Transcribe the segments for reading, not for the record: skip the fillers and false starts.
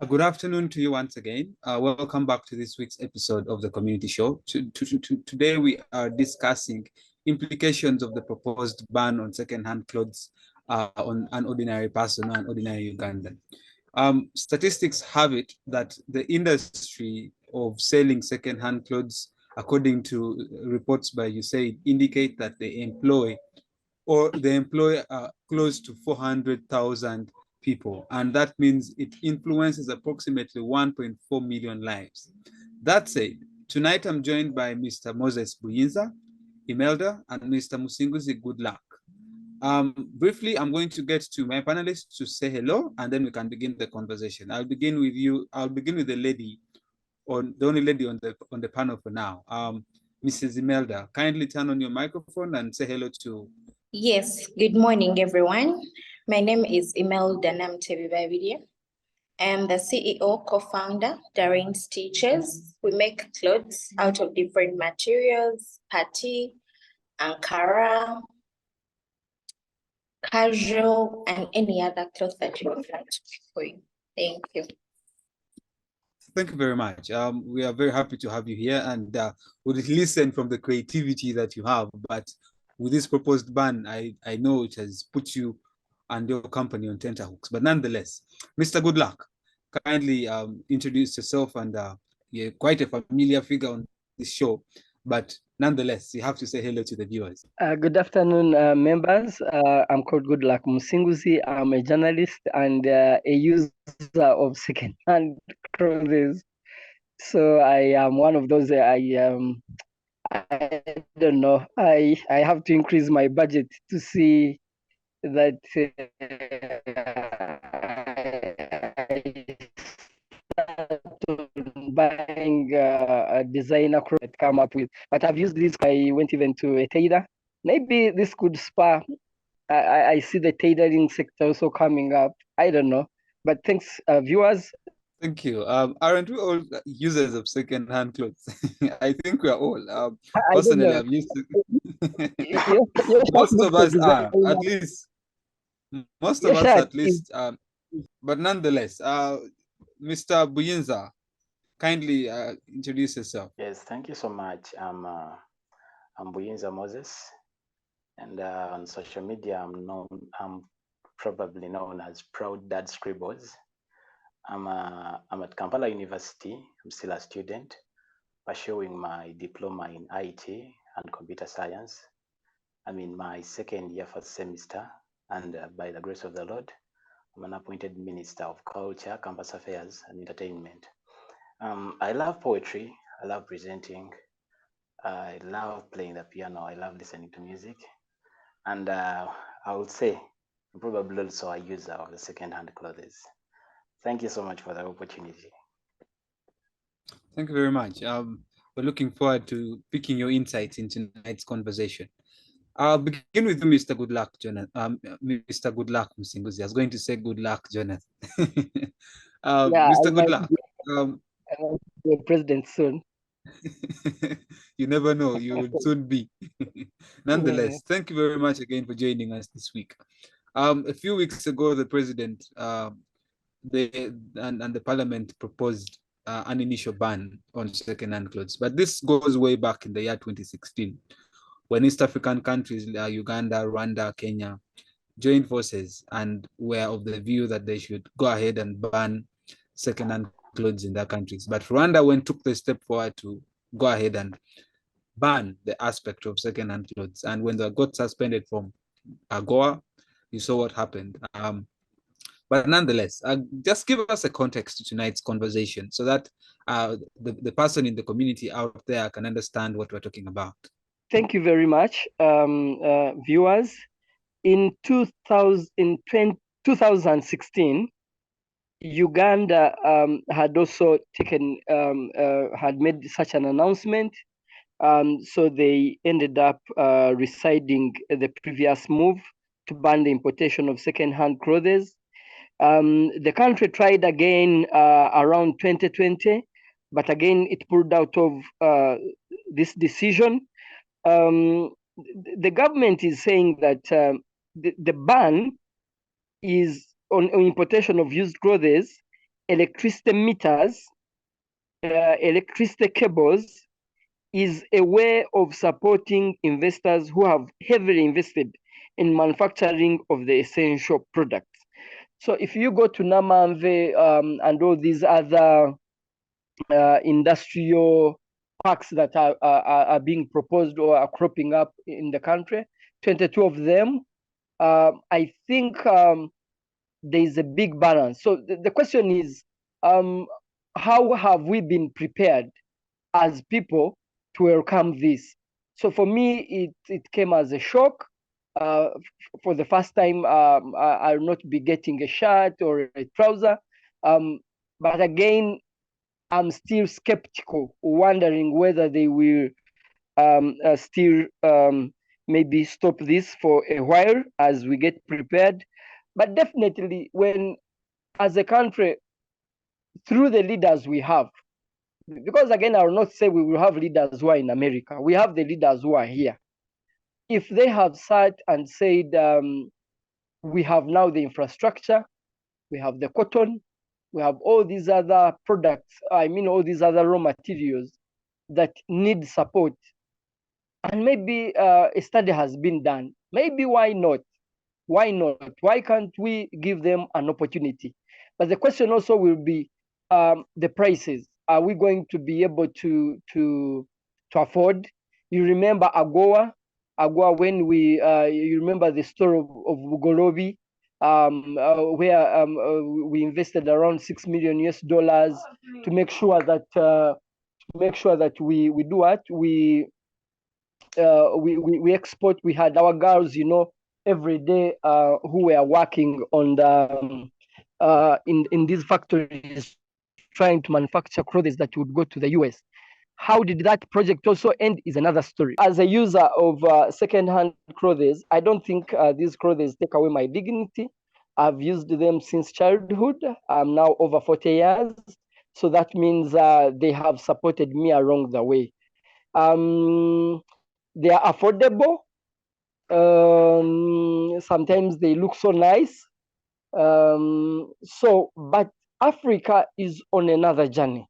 Good afternoon to you once again. Welcome back to this week's episode of the Community Show. Today we are discussing implications of the proposed ban on second-hand clothes on an ordinary person or an ordinary Ugandan. Statistics have it that the industry of selling second-hand clothes, according to reports by USAID, indicate that they employ close to 400,000 people, and that means it influences approximately 1.4 million lives. That said, tonight I'm joined by Mr. Moses Buyinza Imelda and Mr. Musinguzi GoodLuck. Briefly, I'm going to get to my panelists to say hello, and then we can begin the conversation. I'll begin with you. I'll begin with the lady, or the only lady on the panel for now. Mrs. Imelda, kindly turn on your microphone and say hello to. Yes, good morning, everyone. My name is Imelda Namutebi Babirye. I am the CEO, co-founder, Darraine Stiches. We make clothes out of different materials, pati, ankara, casual, and any other cloth that you would like to pick for you. Thank you. Thank you very much. We are very happy to have you here, and we'll listen from the creativity that you have. But with this proposed ban, I know it has put you and your company on tenterhooks. But nonetheless, Mr. GoodLuck, kindly introduce yourself, and you're quite a familiar figure on this show. But nonetheless, you have to say hello to the viewers. Good afternoon, members. I'm called GoodLuck Musinguzi. I'm a journalist and a user of second-hand clothes. So I am one of those. I don't know. I have to increase my budget to see that buying a designer clothes that come up with. But I've used this. I went even to a tailor. Maybe this could spur. I see the tailoring sector also coming up. I don't know. But thanks, viewers. Thank you. Aren't we all users of second-hand clothes? I think we are all. Personally, I've used most of us are, at least. Most of us, at least. But nonetheless, Mr. Buyinza, kindly introduce yourself. Yes, thank you so much. I'm Buyinza Moses, and on social media, I'm probably known as Proud Dad Scribbles. I'm at Kampala University. I'm still a student, pursuing my diploma in IT and computer science. I'm in my second year, first semester, and by the grace of the Lord, I'm an appointed Minister of Culture, Campus Affairs, and Entertainment. I love poetry. I love presenting. I love playing the piano. I love listening to music. And I would say I'm probably also a user of the second-hand clothes. Thank you so much for the opportunity. Thank you very much. We're looking forward to picking your insights in tonight's conversation. I'll begin with you, Mr. GoodLuck, Jonathan. Mr. GoodLuck Musinguzi. I was going to say good luck, Jonathan. Mr. GoodLuck. The president soon. You never know, you will soon be. Nonetheless, thank you very much again for joining us this week. A few weeks ago, the president and the parliament proposed an initial ban on second-hand clothes, but this goes way back in the year 2016, when East African countries like Uganda, Rwanda, Kenya joined forces and were of the view that they should go ahead and ban second-hand clothes in their countries. But Rwanda took the step forward to go ahead and ban the aspect of second-hand clothes. And when they got suspended from AGOA, you saw what happened. But nonetheless, just give us a context to tonight's conversation so that the person in the community out there can understand what we're talking about. Thank you very much, viewers. In 2016, Uganda had also had made such an announcement. So they ended up rescinding the previous move to ban the importation of second-hand clothes. The country tried again around 2020, but again it pulled out of this decision. The government is saying that the ban is on importation of used clothes electricity meters, electricity cables is a way of supporting investors who have heavily invested in manufacturing of the essential products. So if you go to Namamve and all these other industrial parks that are being proposed or are cropping up in the country, 22 of them, I think there is a big balance. So the question is, how have we been prepared as people to welcome this? So for me, it came as a shock. For the first time, I'll not be getting a shirt or a trouser. But again, I'm still skeptical, wondering whether they will still maybe stop this for a while as we get prepared. But definitely, when as a country, through the leaders we have, because again, I will not say we will have leaders who are in America. We have the leaders who are here. If they have sat and said, we have now the infrastructure, we have the cotton, we have all these other products, all these other raw materials that need support. And maybe a study has been done. Maybe why not? Why not? Why can't we give them an opportunity? But the question also will be the prices. Are we going to be able to afford? You remember AGOA when you remember the story of Bugolobi, where we invested around $6 million US to make sure that we do what we export. We had our girls, every day who were working on the in these factories trying to manufacture clothes that would go to the US. How did that project also end is another story. As a user of second-hand clothes, I don't think these clothes take away my dignity. I've used them since childhood. I'm now over 40 years. So that means they have supported me along the way. They are affordable. Sometimes they look so nice. But Africa is on another journey.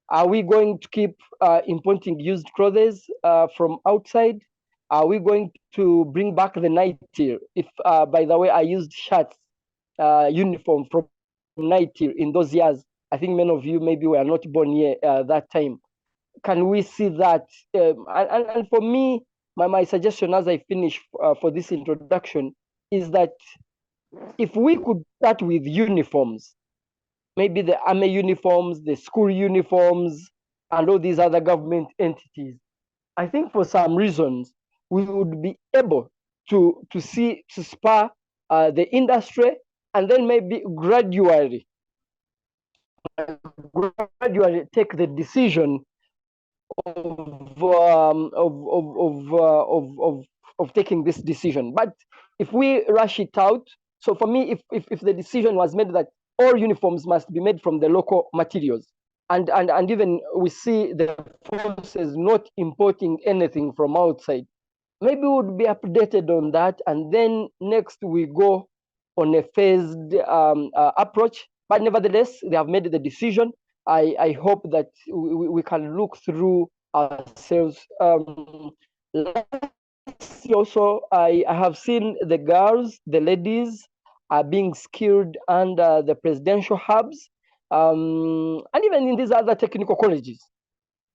Are we going to keep importing used clothes from outside? Are we going to bring back the nightie? If, by the way, I used shirts, uniform from nightie in those years. I think many of you maybe were not born here that time. Can we see that? And for me, my suggestion as I finish for this introduction is that if we could start with uniforms, maybe the army uniforms, the school uniforms, and all these other government entities, I think for some reasons, we would be able to spur the industry, and then maybe gradually take the decision of taking this decision. But if we rush it out, so for me, if the decision was made that all uniforms must be made from the local materials, and even we see the forces not importing anything from outside, maybe we would be updated on that, and then next we go on a phased approach. But nevertheless, they have made the decision. I hope that we can look through ourselves. Also, I have seen the girls, the ladies are being skilled under the presidential hubs, and even in these other technical colleges.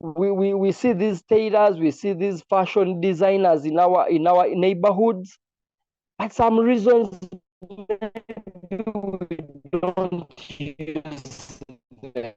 We see these tailors, we see these fashion designers in our neighborhoods. For some reasons, we don't use them.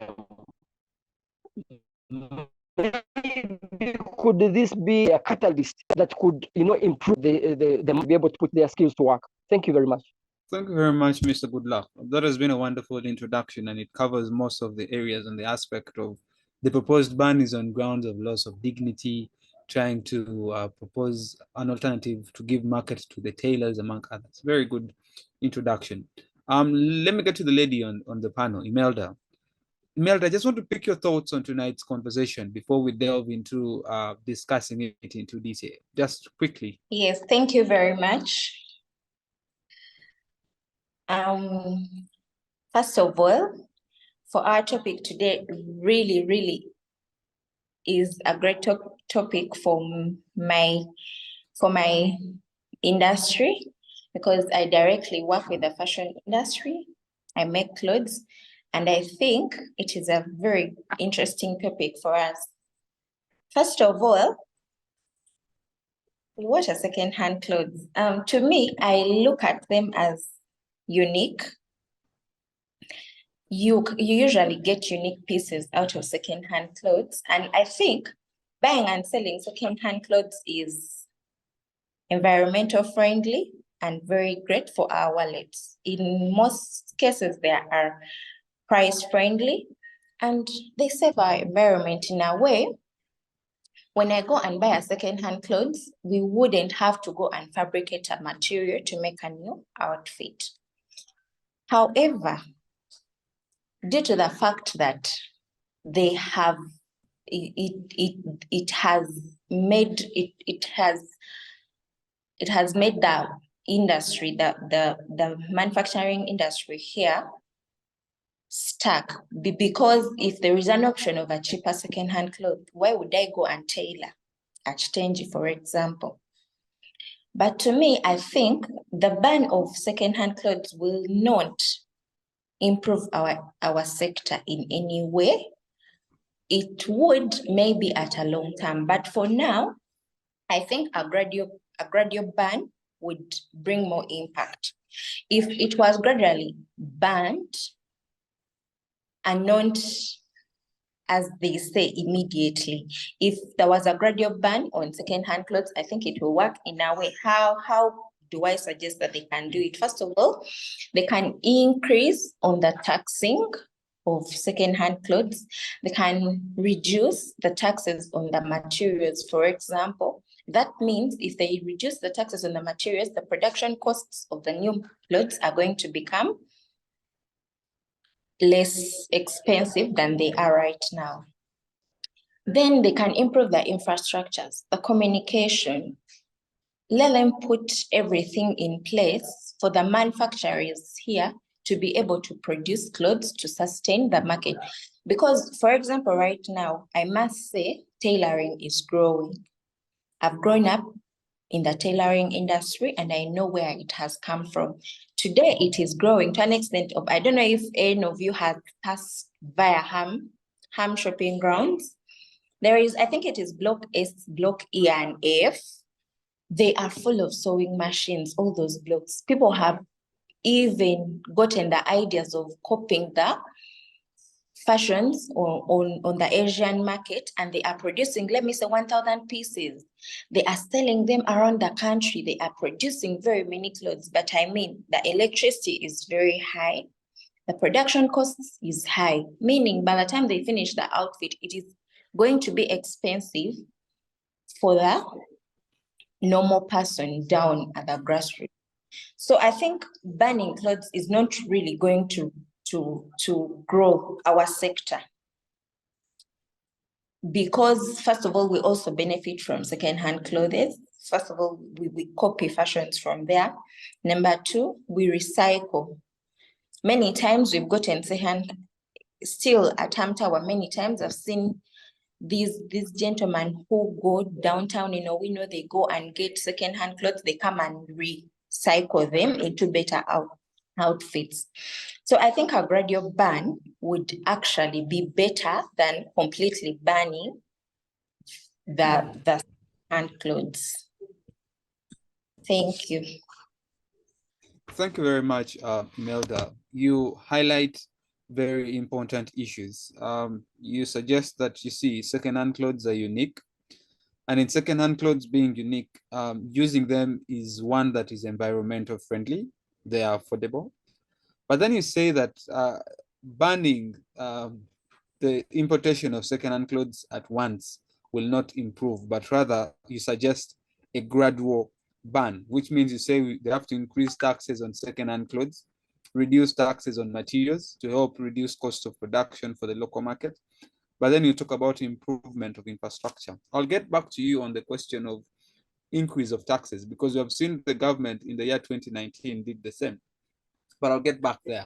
Maybe could this be a catalyst that could, improve them be able to put their skills to work? Thank you very much. Thank you very much, Mr. GoodLuck. That has been a wonderful introduction, and it covers most of the areas and the aspect of the proposed ban is on grounds of loss of dignity, trying to propose an alternative to give market to the tailors, among others. Very good introduction. Let me get to the lady on the panel, Imelda. Imelda, I just want to pick your thoughts on tonight's conversation before we delve into discussing it into detail. Just quickly. Yes, thank you very much. First of all, for our topic today, really is a great topic for my industry, because I directly work with the fashion industry. I make clothes, and I think it is a very interesting topic for us. First of all, what are second-hand clothes? To me, I look at them as unique. You usually get unique pieces out of second-hand clothes, and I think buying and selling second-hand clothes is environmental friendly and very great for our wallets. In most cases, they are price friendly and they save our environment in a way. When I go and buy a second-hand clothes, we wouldn't have to go and fabricate a material to make a new outfit. However, due to the fact that they have, it has made the industry, the manufacturing industry here stuck, because if there is an option of a cheaper second-hand cloth, why would I go and tailor at Tenji, for example? But to me, I think the ban of second-hand clothes will not improve our sector in any way. It would maybe at a long term, but for now, I think a gradual ban would bring more impact. If it was gradually banned and not, as they say, immediately, if there was a gradual ban on second-hand clothes, I think it will work in a way. How do I suggest that they can do it? First of all, they can increase on the taxing of second-hand clothes. They can reduce the taxes on the materials, for example. That means if they reduce the taxes on the materials, the production costs of the new clothes are going to become less expensive than they are right now. Then they can improve the infrastructures, the communication. Let them put everything in place for the manufacturers here to be able to produce clothes to sustain the market. Because, for example, right now, I must say tailoring is growing. I've grown up in the tailoring industry and I know where it has come from. Today, it is growing to an extent of, I don't know if any of you have passed via Ham shopping grounds. There is, I think it is Block S, Block E and F. They are full of sewing machines, all those blocks. People have even gotten the ideas of copying the fashions on the Asian market, and they are producing, let me say, 1,000 pieces. They are selling them around the country. They are producing very many clothes, but I mean, the electricity is very high. The production costs is high, meaning by the time they finish the outfit, it is going to be expensive for the normal person down at the grassroots. So I think banning clothes is not really going to grow our sector, because first of all, we also benefit from second-hand clothes. First of all, we copy fashions from there. Number two, we recycle. Many times we've gotten second, still at Tam Tower, many times I've seen these gentlemen who go downtown, we know they go and get second-hand clothes, they come and recycle them into better outfits. So I think a gradual ban would actually be better than completely banning the hand clothes. Thank you. Thank you very much, Imelda. You highlight very important issues. You suggest that, you see, second-hand clothes are unique. And in second-hand clothes being unique, using them is one that is environmental friendly. They are affordable. But then you say that banning the importation of second-hand clothes at once will not improve, but rather you suggest a gradual ban, which means you say they have to increase taxes on second-hand clothes, reduce taxes on materials to help reduce cost of production for the local market. But then you talk about improvement of infrastructure. I'll get back to you on the question of increase of taxes, because we have seen the government in the year 2019 did the same. But I'll get back there.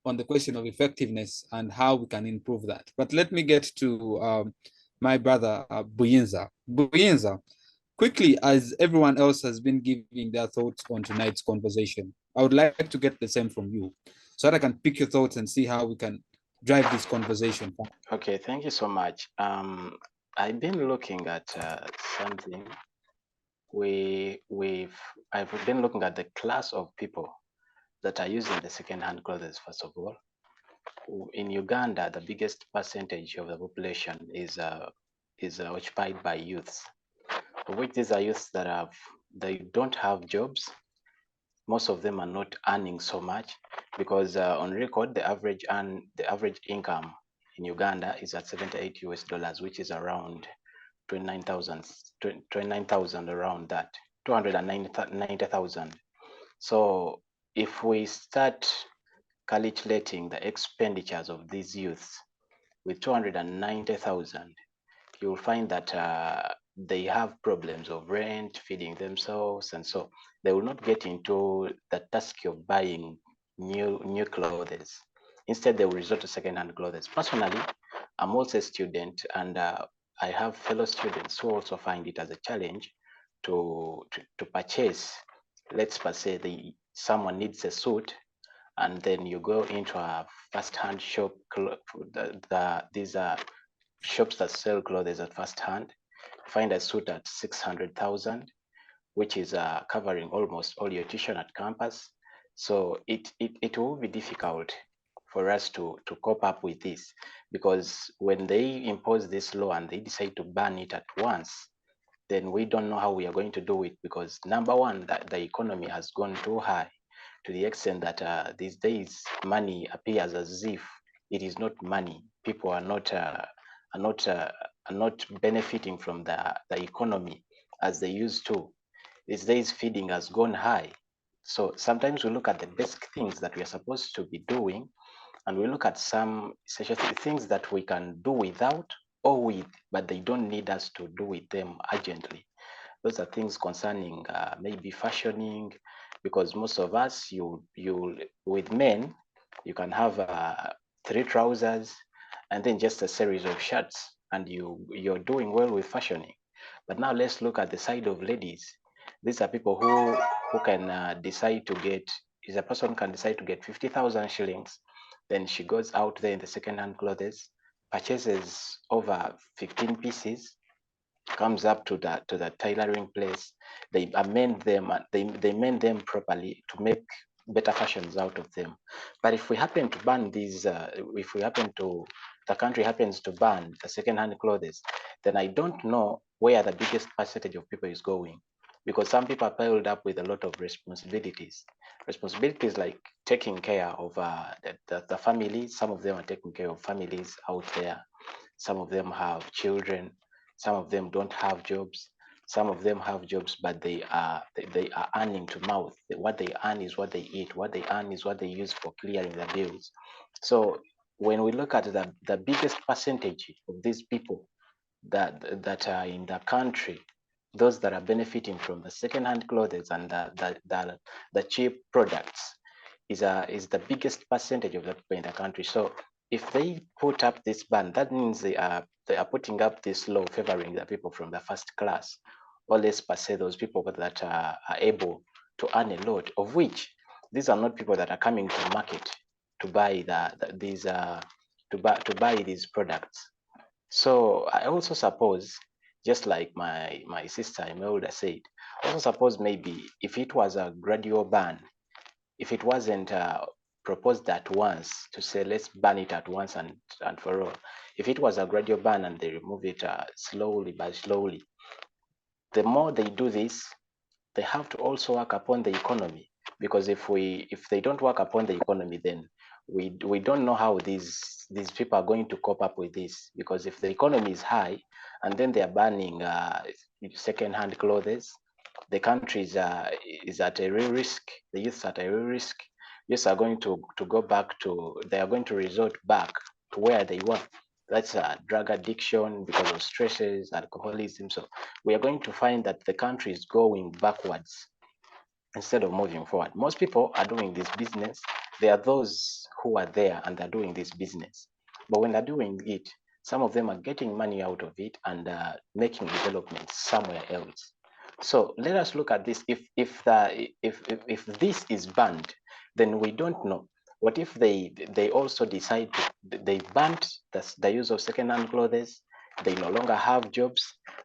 on the question of effectiveness and how we can improve that. But let me get to my brother, Buyinza. Buyinza, quickly, as everyone else has been giving their thoughts on tonight's conversation, I would like to get the same from you so that I can pick your thoughts and see how we can drive this conversation. Okay, thank you so much. I've been looking at something. I've been looking at the class of people that are using the second-hand clothes. First of all, in Uganda, the biggest percentage of the population is occupied by youths, of which these are youths that they don't have jobs. Most of them are not earning so much because on record, the average income in Uganda is at $78, which is around 29,000 around that, 290,000. So if we start calculating the expenditures of these youths with 290,000, you'll find that they have problems of rent, feeding themselves, and so they will not get into the task of buying new clothes. Instead, they will resort to second-hand clothes. Personally, I'm also a student, and I have fellow students who also find it as a challenge to purchase. Let's say someone needs a suit, and then you go into a first-hand shop. These are shops that sell clothes at first hand, find a suit at 600,000, which is covering almost all your tuition at campus. So it will be difficult for us to cope up with this, because when they impose this law and they decide to ban it at once, then we don't know how we are going to do it, because number one, that the economy has gone too high to the extent that these days money appears as if it is not money. People are not benefiting from the economy as they used to. These days feeding has gone high. So sometimes we look at the basic things that we are supposed to be doing, and we look at some things that we can do without or with, but they don't need us to do with them urgently. Those are things concerning maybe fashioning, because most of us, with men, you can have 3 trousers and then just a series of shirts, and you're doing well with fashioning. But now let's look at the side of ladies. These are people who can decide to get, is a person can decide to get 50,000 shillings, then she goes out there in the second-hand clothes, purchases over 15 pieces, comes up to the tailoring place, they amend them, they mend them properly to make better fashions out of them. But if we happen to ban these, the country happens to ban the second-hand clothes, then I don't know where the biggest percentage of people is going, because some people are piled up with a lot of responsibilities like taking care of the family. Some of them are taking care of families out there. Some of them have children. Some of them don't have jobs. Some of them have jobs, but they are earning to mouth. What they earn is what they eat. What they earn is what they use for clearing the bills. So when we look at the biggest percentage of these people that are in the country, those that are benefiting from the second-hand clothes and the cheap products is the biggest percentage of the people in the country. So if they put up this ban, that means they are putting up this law favoring the people from the first class, or let's say those people that are able to earn a lot, of which these are not people that are coming to the market to buy to buy these products. So I also suppose, just like my sister Imelda said, I also suppose maybe if it was a gradual ban, if it wasn't proposed at once to say let's ban it at once and for all, if it was a gradual ban and they remove it slowly but slowly, the more they do this, they have to also work upon the economy, because if they don't work upon the economy, then we don't know how these people are going to cope up with this, because if the economy is high and then they are banning second-hand clothes, the country is at a real risk. The youth are at a real risk. Youths are going to go back to, they are going to resort back to where they were. That's drug addiction because of stresses, alcoholism. So we are going to find that the country is going backwards instead of moving forward. Most people are doing this business. there are those who are there and they're doing this business. But when they're doing it, some of them are getting money out of it and making development somewhere else. So let us look at this. If this is banned, then we don't know. What if they also decide they banned the use of second-hand clothes? They no longer have jobs.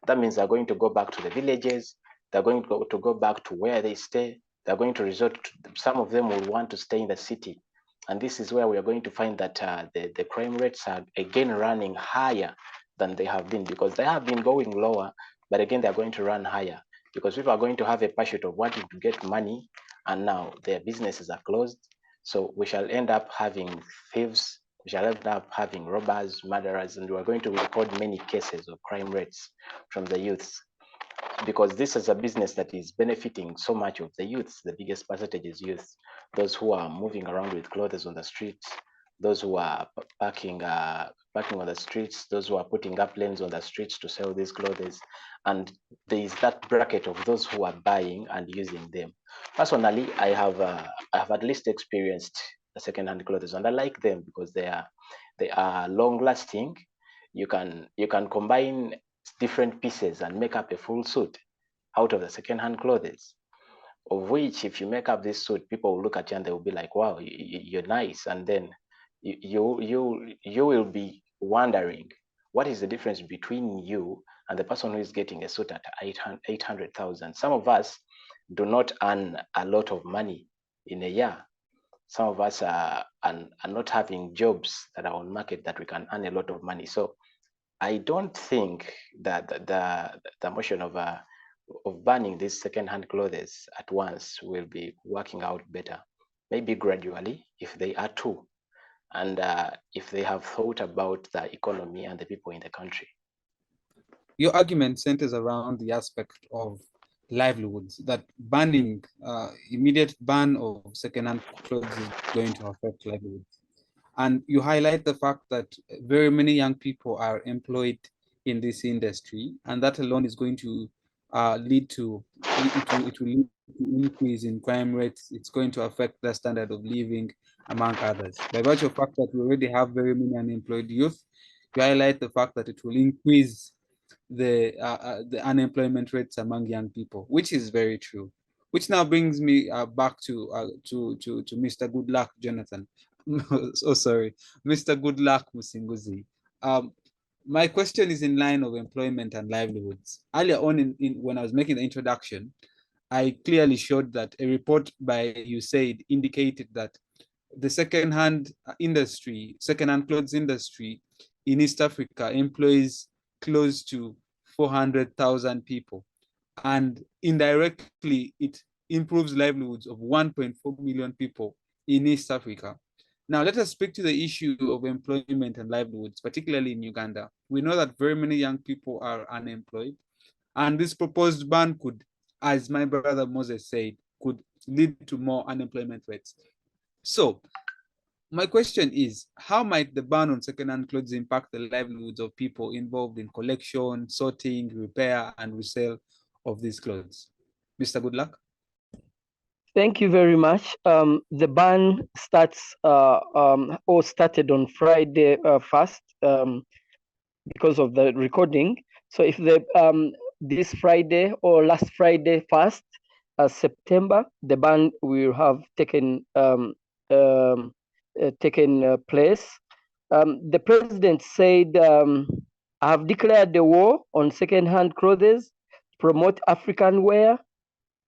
That means they're going to go back to the villages. They're going to go back to where they stay. They're going to resort to, some of them will want to stay in the city. And this is where we are going to find that the crime rates are again running higher than they have been, because they have been going lower, but again, they're going to run higher because people are going to have a pursuit of wanting to get money, and now their businesses are closed. So we shall end up having thieves, we shall end up having robbers, murderers, and we're going to record many cases of crime rates from the youths, because this is a business that is benefiting so much of the youths. The biggest percentage is youth, those who are moving around with clothes on the streets, those who are parking on the streets, those who are putting up lanes on the streets to sell these clothes. And there is that bracket of those who are buying and using them. Personally, I have at least experienced the second-hand clothes, and I like them because they are long-lasting. You can combine different pieces and make up a full suit out of the second-hand clothes, of which if you make up this suit, people will look at you and they will be like, wow, you're nice. And then you will be wondering, what is the difference between you and the person who is getting a suit at 800,000? Some of us do not earn a lot of money in a year. Some of us are not having jobs that are on market that we can earn a lot of money. So I don't think that the motion of banning these second-hand clothes at once will be working out better. Maybe gradually, if they are two, and if they have thought about the economy and the people in the country. Your argument centers around the aspect of livelihoods, that banning, immediate ban of second-hand clothes is going to affect livelihoods. And you highlight the fact that very many young people are employed in this industry, and that alone is going to lead to increase in crime rates. It's going to affect the standard of living, among others. By virtue of the fact that we already have very many unemployed youth, you highlight the fact that it will increase the unemployment rates among young people, which is very true. Which now brings me back to Mr. GoodLuck, Jonathan. Oh, sorry, Mr. GoodLuck Musinguzi. My question is in line of employment and livelihoods. Earlier on, when I was making the introduction, I clearly showed that a report by USAID indicated that the second-hand industry, second-hand clothes industry in East Africa employs close to 400,000 people. And indirectly, it improves livelihoods of 1.4 million people in East Africa. Now, let us speak to the issue of employment and livelihoods, particularly in Uganda. We know that very many young people are unemployed, and this proposed ban could, as my brother Moses said, could lead to more unemployment rates. So, my question is, how might the ban on second-hand clothes impact the livelihoods of people involved in collection, sorting, repair, and resale of these clothes? Mr. GoodLuck? Thank you very much. The ban started on Friday 1st because of the recording. So if this Friday or last Friday 1st, September, the ban will have taken place. The president said, I have declared the war on second-hand clothes, promote African wear.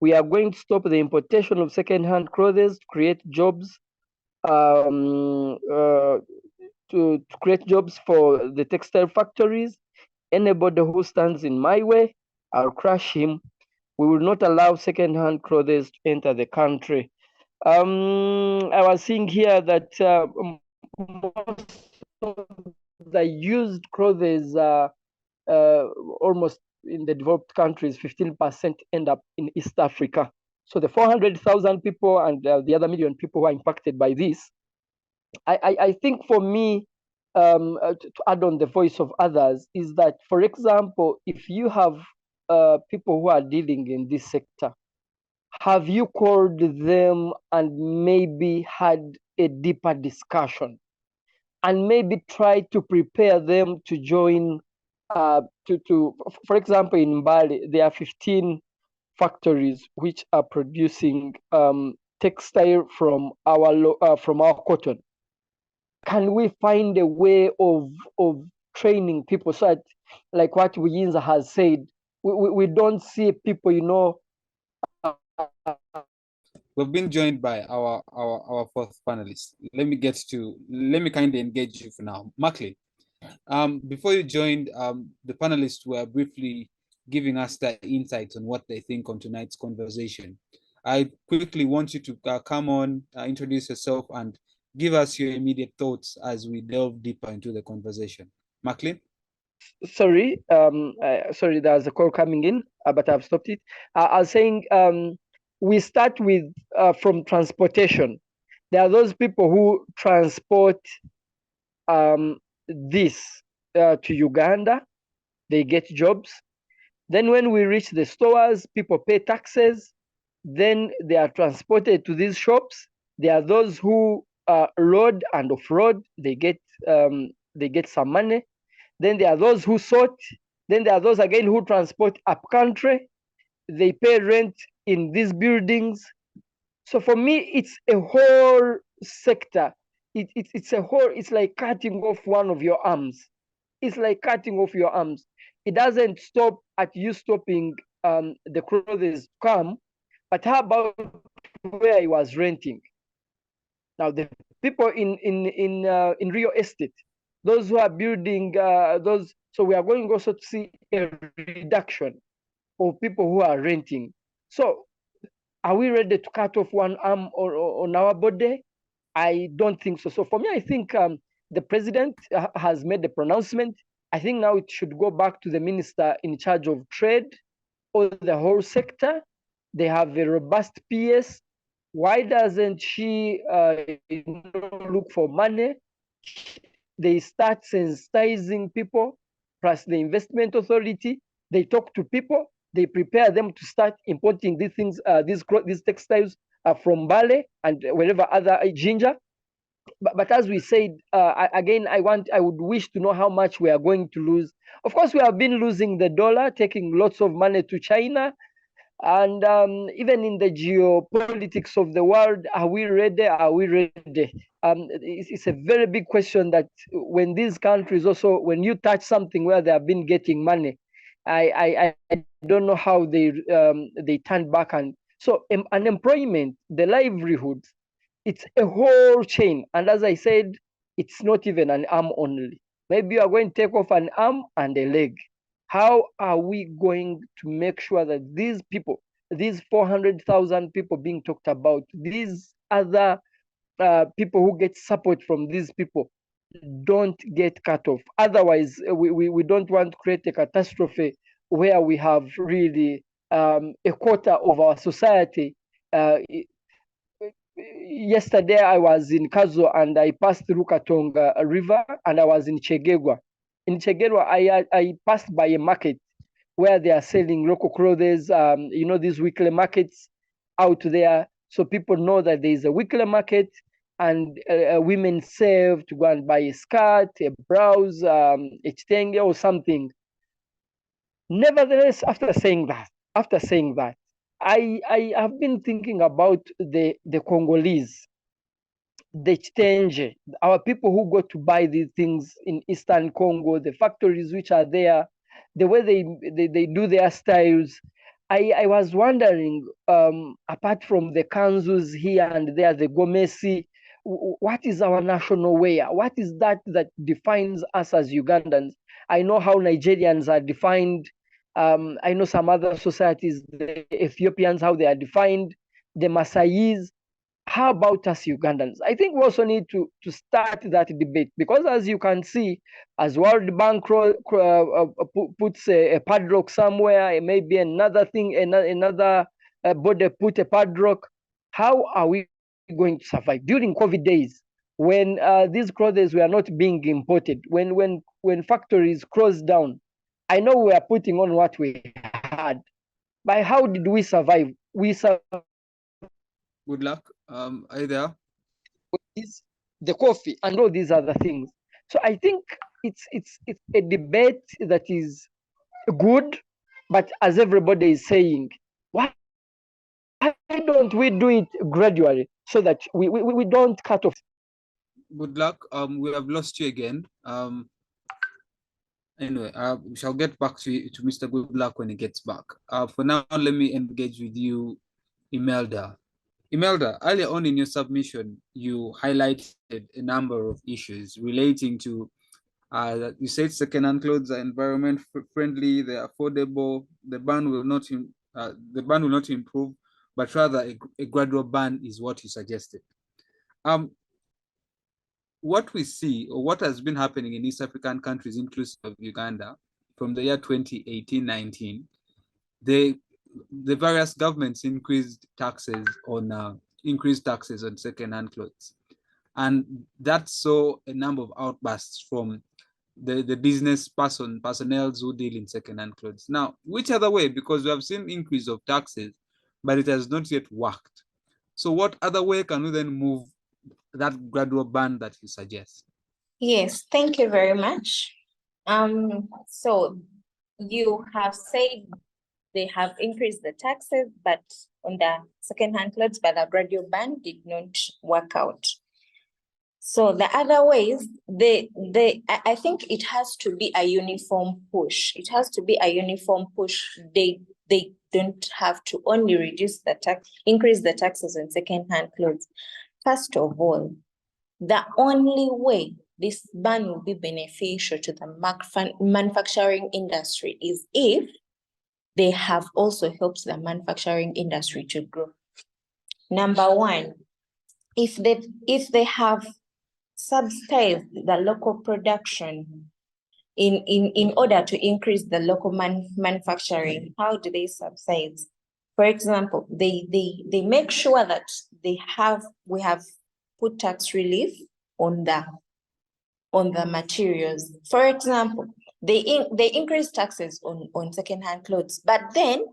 We are going to stop the importation of second-hand clothes, create jobs, to create jobs for the textile factories. Anybody who stands in my way, I'll crush him. We will not allow second-hand clothes to enter the country. I was seeing here that most of the used clothes almost in the developed countries, 15% end up in East Africa. So the 400,000 people and the other million people who are impacted by this, I think for me, to add on the voice of others, is that, for example, if you have people who are dealing in this sector, have you called them and maybe had a deeper discussion and maybe try to prepare them to join, for example, in Bali, there are 15 factories which are producing textile from our cotton. Can we find a way of training people so that, like what Buyinza has said, we don't see people, you know. We've been joined by our fourth panelist. Let me kindly engage you for now. Macklin, before you joined, the panelists were briefly giving us their insights on what they think on tonight's conversation. I quickly want you to come on, introduce yourself, and give us your immediate thoughts as we delve deeper into the conversation. Macklin? Sorry, sorry, there's a call coming in, but I've stopped it. I was saying we start with from transportation. There are those people who transport this to Uganda. They get jobs. Then when we reach the stores, people pay taxes. Then they are transported to these shops. There are those who load and off-road. They get some money. Then there are those who sort. Then there are those again who transport up country. They pay rent in these buildings. So for me, it's a whole sector. It's a whole, it's like cutting off one of your arms. It's like cutting off your arms. It doesn't stop at you stopping the clothes come, but how about where I was renting? Now the people in real estate, those who are building those, so we are going also to see a reduction of people who are renting. So are we ready to cut off one arm on our body? I don't think so. So for me, I think the president has made a pronouncement. I think now it should go back to the minister in charge of trade or the whole sector. They have a robust PS. Why doesn't she look for money? They start sensitizing people, plus the investment authority. They talk to people. They prepare them to start importing these things, these textiles from Bali and wherever other ginger. But as we said, again, I would wish to know how much we are going to lose. Of course, we have been losing the dollar, taking lots of money to China. And even in the geopolitics of the world, are we ready? Are we ready? It's a very big question that when these countries also, when you touch something where they have been getting money, I don't know how they turn back. And so unemployment, the livelihoods, it's a whole chain. And as I said, it's not even an arm only. Maybe you are going to take off an arm and a leg. How are we going to make sure that these people, these 400,000 people being talked about, these other people who get support from these people, don't get cut off? Otherwise, we don't want to create a catastrophe where we have really a quarter of our society. Yesterday, I was in Kazo and I passed through Katonga River and I was in Chegegwa. In Chegegwa, I passed by a market where they are selling local clothes, you know, these weekly markets out there. So people know that there is a weekly market and women save to go and buy a skirt, a blouse, a kitenge or something. Nevertheless, after saying that, I have been thinking about the Congolese, the Chitenge, our people who go to buy these things in Eastern Congo, the factories which are there, the way they do their styles. I was wondering, apart from the kanzus here and there, the gomesi, what is our national wear? What is that defines us as Ugandans? I know how Nigerians are defined. I know some other societies, the Ethiopians, how they are defined, the Maasais. How about us Ugandans? I think we also need to start that debate because, as you can see, as World Bank puts a padlock somewhere, maybe another thing, another body put a padlock. How are we going to survive during COVID days when these clothes were not being imported? When factories closed down, I know we are putting on what we had, but how did we survive? We survived. Good luck. Are you there? this, the coffee, and all these other things. So I think it's a debate that is good, but as everybody is saying, why don't we do it gradually so that we don't cut off? Good luck. We have lost you again. Anyway, we shall get back to Mr. Goodluck when he gets back. For now, let me engage with you, Imelda. Imelda, earlier on in your submission, you highlighted a number of issues relating to, you said second-hand clothes are environment friendly, they're affordable, the ban will not improve, but rather a gradual ban is what you suggested. What we see, or what has been happening in East African countries, inclusive of Uganda, from the year 2018-19, the various governments increased taxes on second-hand clothes, and that saw a number of outbursts from the business personnel who deal in second-hand clothes. Now, which other way? Because we have seen increase of taxes, but it has not yet worked. So, what other way can we then move that gradual ban that you suggest? Yes, thank you very much. So you have said they have increased the taxes, but on the second-hand clothes, but the gradual ban did not work out. So the other ways, I think it has to be a uniform push. It has to be a uniform push. They don't have to only increase the taxes on second-hand clothes. First of all, the only way this ban will be beneficial to the manufacturing industry is if they have also helped the manufacturing industry to grow. Number one, if they have subsidized the local production in order to increase the local manufacturing, how do they subsidize? For example, they make sure that we have put tax relief on the materials. For example, they increase taxes on second-hand clothes, but then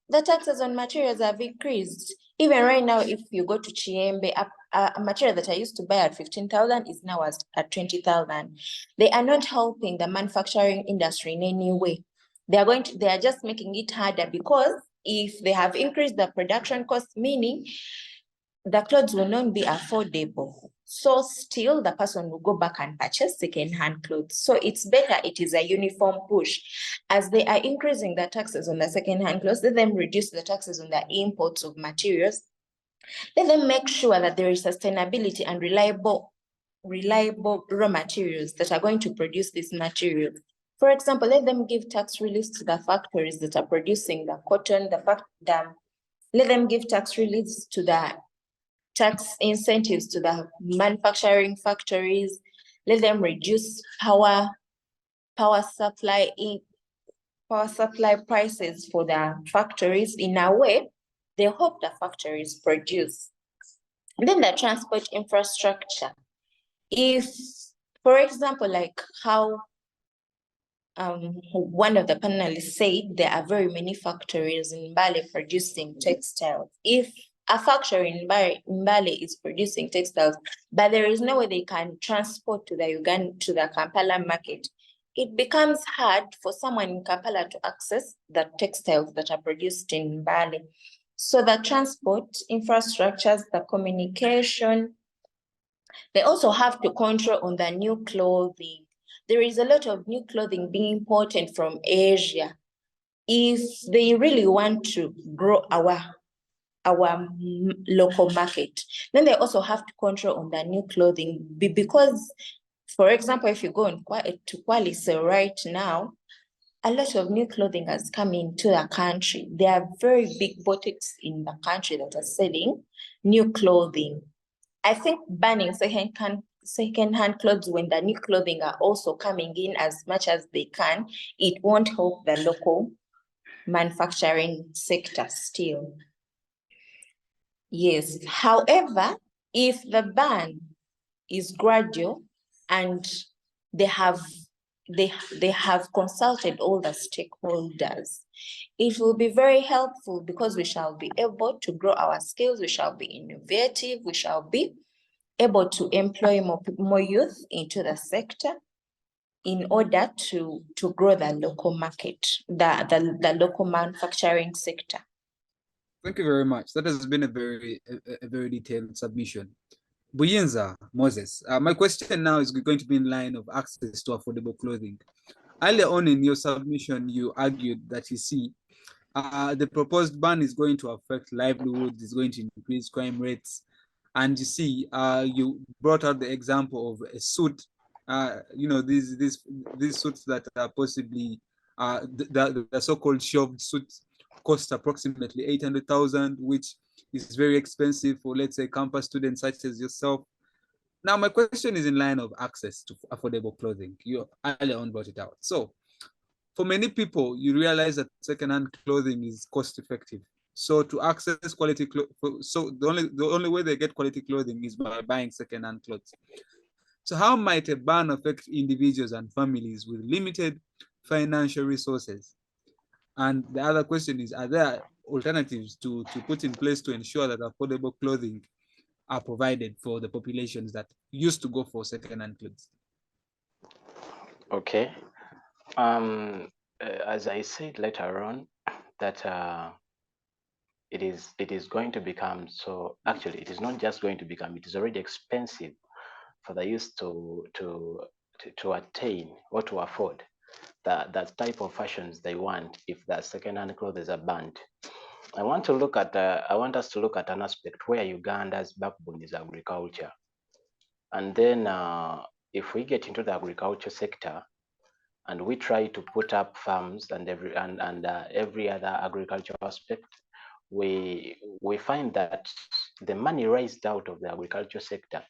the taxes on materials have increased. Even right now, if you go to Chiembe, a material that I used to buy at 15,000 is now at 20,000. They are not helping the manufacturing industry in any way. They are just making it harder, because if they have increased the production cost, meaning the clothes will not be affordable. So still the person will go back and purchase second-hand clothes. So it's better it is a uniform push. As they are increasing the taxes on the second-hand clothes, let them reduce the taxes on the imports of materials. Let them make sure that there is sustainability and reliable raw materials that are going to produce this material. For example, let them give tax relief to the factories that are producing the cotton, let them give tax reliefs to the tax incentives to the manufacturing factories. Let them reduce power supply prices for the factories. In a way, they hope the factories produce. And then the transport infrastructure. If, for example, like how one of the panelists said, there are very many factories in Mbale producing textiles. If a factory in Mbale is producing textiles, but there is no way they can transport to the Kampala market, it becomes hard for someone in Kampala to access the textiles that are produced in Mbale. So the transport infrastructures, the communication, they also have to control on the new clothing. There is a lot of new clothing being imported from Asia. If they really want to grow our local market, then they also have to control on the new clothing, because, for example, if you go to Kwalise right now, a lot of new clothing has come into the country. There are very big boutiques in the country that are selling new clothing. I think banning second-hand clothes when the new clothing are also coming in as much as they can, it won't help the local manufacturing sector still. Yes, however, if the ban is gradual and they have consulted all the stakeholders, it will be very helpful, because we shall be able to grow our skills, we shall be innovative, we shall be able to employ more youth into the sector in order to grow the local market, the local manufacturing sector. Thank you very much. That has been a very detailed submission. Buyinza Moses, my question now is going to be in line of access to affordable clothing. Earlier on in your submission, you argued that you see the proposed ban is going to affect livelihoods, is going to increase crime rates. And you see, you brought out the example of a suit, these suits that are possibly, the so-called shoved suits cost approximately 800,000, which is very expensive for, let's say, campus students such as yourself. Now, my question is in line of access to affordable clothing. You earlier on brought it out. So, for many people, you realize that secondhand clothing is cost effective. So to access quality clothing, so the only way they get quality clothing is by buying secondhand clothes. So how might a ban affect individuals and families with limited financial resources? And the other question is, are there alternatives to put in place to ensure that affordable clothing are provided for the populations that used to go for secondhand clothes? Okay. As I said later on, that it is going to become, so actually it is not just going to become, it is already expensive for the youth to attain or to afford that type of fashions they want if the second-hand clothes are banned. I want us to look at an aspect where Uganda's backbone is agriculture. And then if we get into the agriculture sector, and we try to put up farms and every other agricultural aspect, we find that the money raised out of the agriculture sector,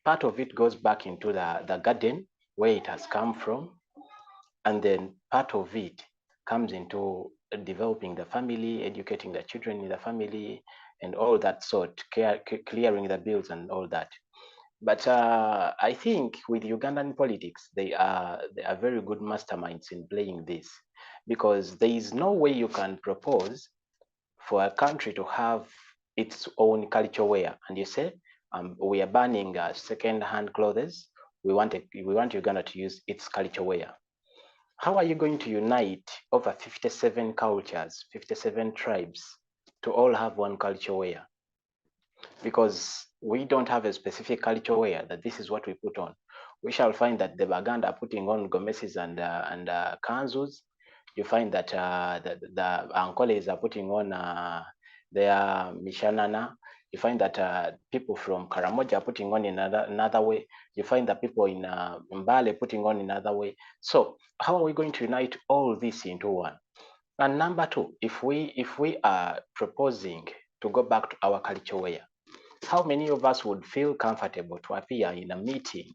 part of it goes back into the garden where it has come from, and then part of it comes into developing the family, educating the children in the family, and all that sort, clearing the bills and all that. But I think with Ugandan politics, they are very good masterminds in playing this, because there is no way you can propose for a country to have its own culture wear, and you say we are banning second-hand clothes. We want Uganda to use its culture wear. How are you going to unite over 57 cultures, 57 tribes to all have one culture wear? Because we don't have a specific culture wear that this is what we put on. We shall find that the Baganda are putting on gomeses and kanzus. You find that the Ankoles are putting on their mishanana. You find that people from Karamoja are putting on another way. You find that people in Mbale putting on another way. So how are we going to unite all this into one? And number two, if we are proposing to go back to our culture wear, how many of us would feel comfortable to appear in a meeting,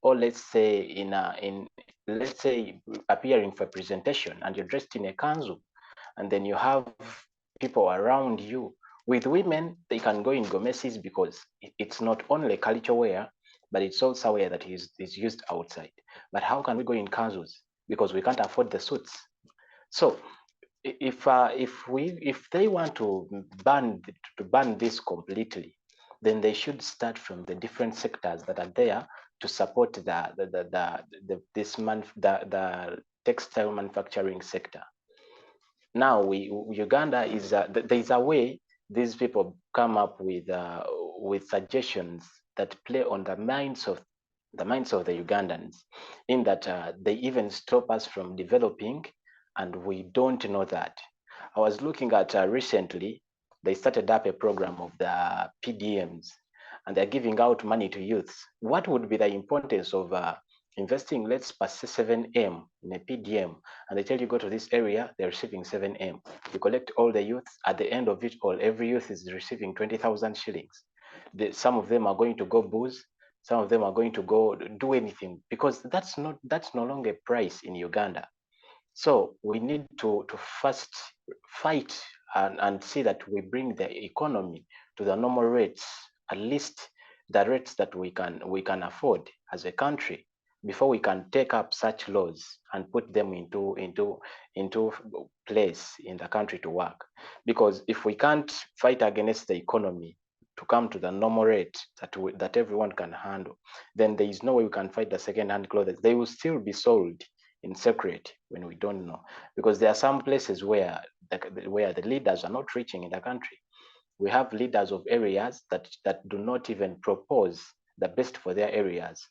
or let's say let's say appearing for a presentation, and you're dressed in a kanzu, and then you have people around you? With women, they can go in gomeses because it's not only culture wear, but it's also wear that is used outside. But how can we go in kanzus? Because we can't afford the suits. So if they want to ban this completely, then they should start from the different sectors that are there to support the textile manufacturing sector. Now Uganda is there is a way these people come up with suggestions that play on the minds of the Ugandans, in that they even stop us from developing, and we don't know that. I was looking at recently, they started up a program of the PDMs, and they're giving out money to youths. What would be the importance of investing, let's pass 7M in a PDM, and they tell you go to this area, they're receiving 7M. You collect all the youths, at the end of it all, every youth is receiving 20,000 shillings. Some of them are going to go booze, some of them are going to go do anything, because that's no longer a price in Uganda. So we need to first fight and see that we bring the economy to the normal rates, at least the rates that we can afford as a country, before we can take up such laws and put them into place in the country to work. Because if we can't fight against the economy, to come to the normal rate that everyone can handle, then there is no way we can fight the second-hand clothes. They will still be sold in secret when we don't know, because there are some places where the leaders are not reaching in the country. We have leaders of areas that do not even propose the best for their areas.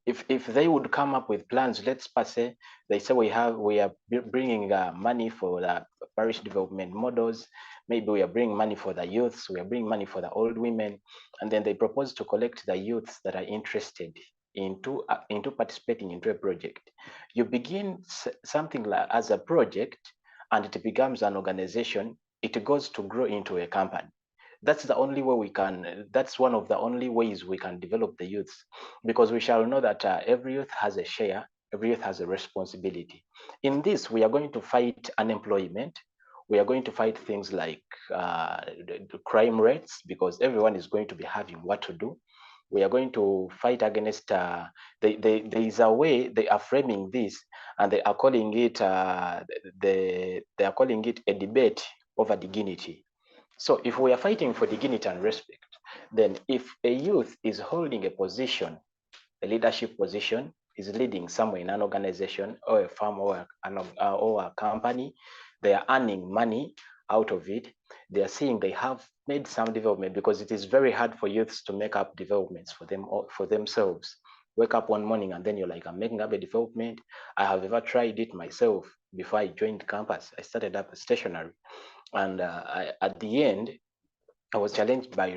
If they would come up with plans, let's say they say we are bringing money for the parish development models, maybe we are bringing money for the youths, we are bringing money for the old women, and then they propose to collect the youths that are interested into participating into a project. You begin something like as a project, and it becomes an organization. It goes to grow into a company. That's the only way we can, that's one of the only ways we can develop the youths, because we shall know that every youth has a share, every youth has a responsibility. In this, we are going to fight unemployment. We are going to fight things like the crime rates, because everyone is going to be having what to do. We are going to fight against, there is a way they are framing this, and they are calling it, they are calling it a debate over dignity. So if we are fighting for dignity and respect, then if a youth is holding a position, a leadership position, is leading somewhere in an organization or a firm or a company, they are earning money out of it. They are seeing they have made some development, because it is very hard for youths to make up developments for them or for themselves. Wake up one morning and then you're like, I'm making up a development. I have ever tried it myself before I joined campus. I started up a stationery. And at the end, I was challenged by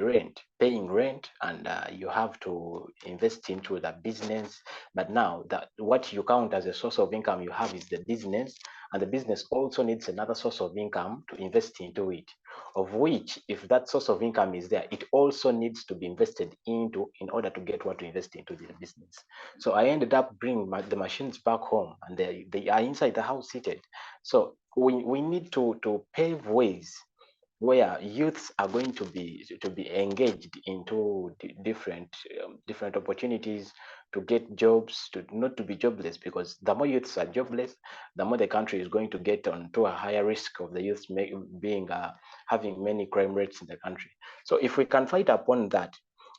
paying rent, and you have to invest into the business. But now that what you count as a source of income you have is the business, and the business also needs another source of income to invest into it, of which, if that source of income is there, it also needs to be invested into in order to get what to invest into the business. So I ended up bringing the machines back home, and they are inside the house seated. So we need to pave ways where youths are going to be engaged into different opportunities to get jobs, to not to be jobless, because the more youths are jobless, the more the country is going to get onto a higher risk of the youths being having many crime rates in the country. So if we can fight upon that,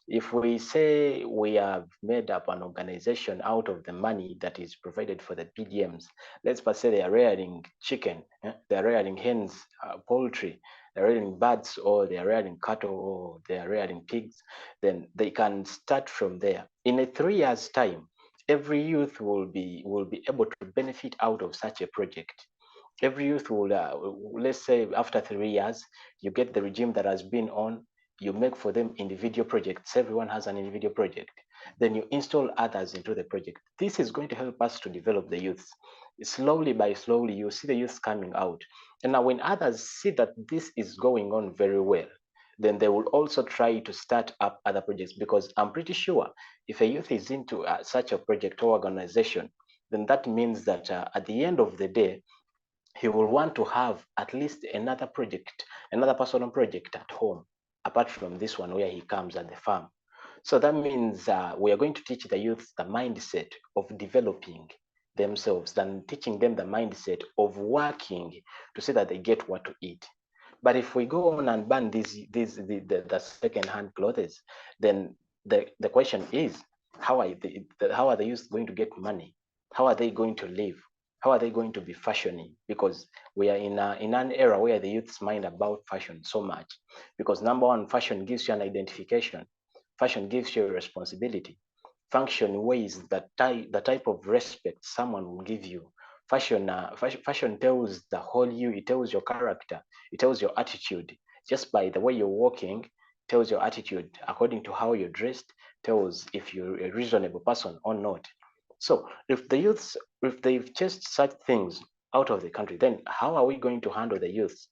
if we say we have made up an organization out of the money that is provided for the PDMs, let's say they are rearing chicken, they are rearing hens, poultry, they're rearing birds, or they're rearing cattle, or they're rearing pigs, then they can start from there. In a 3 years' time, every youth will be able to benefit out of such a project. Every youth will, let's say after 3 years, you get the regime that has been on, you make for them individual projects. Everyone has an individual project. Then you install others into the project. This is going to help us to develop the youths. Slowly by slowly, you see the youths coming out. And now when others see that this is going on very well, then they will also try to start up other projects, because I'm pretty sure if a youth is into such a project or organization, then that means that at the end of the day, he will want to have at least another project, another personal project at home, apart from this one where he comes at the farm. So that means we are going to teach the youth the mindset of developing themselves, than teaching them the mindset of working to say that they get what to eat. But if we go on and ban the second-hand clothes, then the question is, how are the youth going to get money? How are they going to live? How are they going to be fashioning? Because we are in an era where the youths mind about fashion so much. Because number one, fashion gives you an identification. Fashion gives you a responsibility. Function ways that the type of respect someone will give you. Fashion tells the whole you. It tells your character. It tells your attitude. Just by the way you're walking, tells your attitude. According to how you're dressed, tells if you're a reasonable person or not. So if they've chased such things out of the country, then how are we going to handle the youth?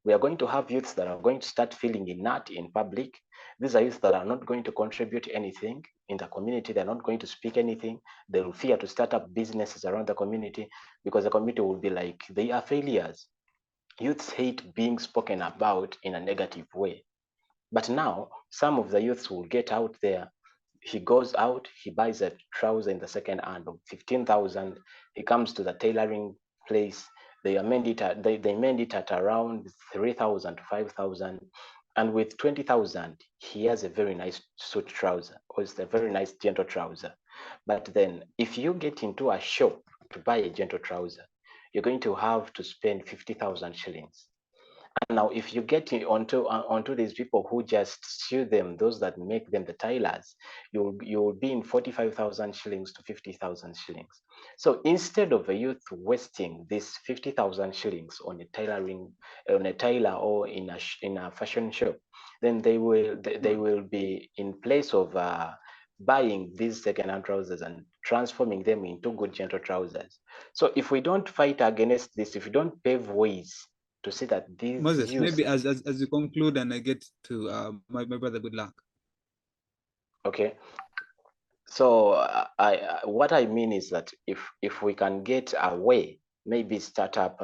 We are going to have youths that are going to start feeling inert in public. These are youths that are not going to contribute anything in the community. They're not going to speak anything. They will fear to start up businesses around the community, because the community will be like, they are failures. Youths hate being spoken about in a negative way. But now some of the youths will get out there. He goes out, he buys a trouser in the second hand of 15,000. He comes to the tailoring place. They mend it at around 3,000 to 5,000. And with 20,000, he has a very nice suit trouser, or it's a very nice gentle trouser. But then if you get into a shop to buy a gentle trouser, you're going to have to spend 50,000 shillings. And now if you get onto these people who just sew them, those that make them, the tailors, you'll be in 45,000 shillings to 50,000 shillings. So instead of a youth wasting this 50,000 shillings on a tailor or in a fashion shop, then they will be in place of buying these second-hand trousers and transforming them into good gentle trousers. So if we don't fight against this, if we don't pave ways to see that these Moses, youth... maybe as you conclude and I get to my brother, good luck. Okay. So what I mean is that if we can get a way, maybe start up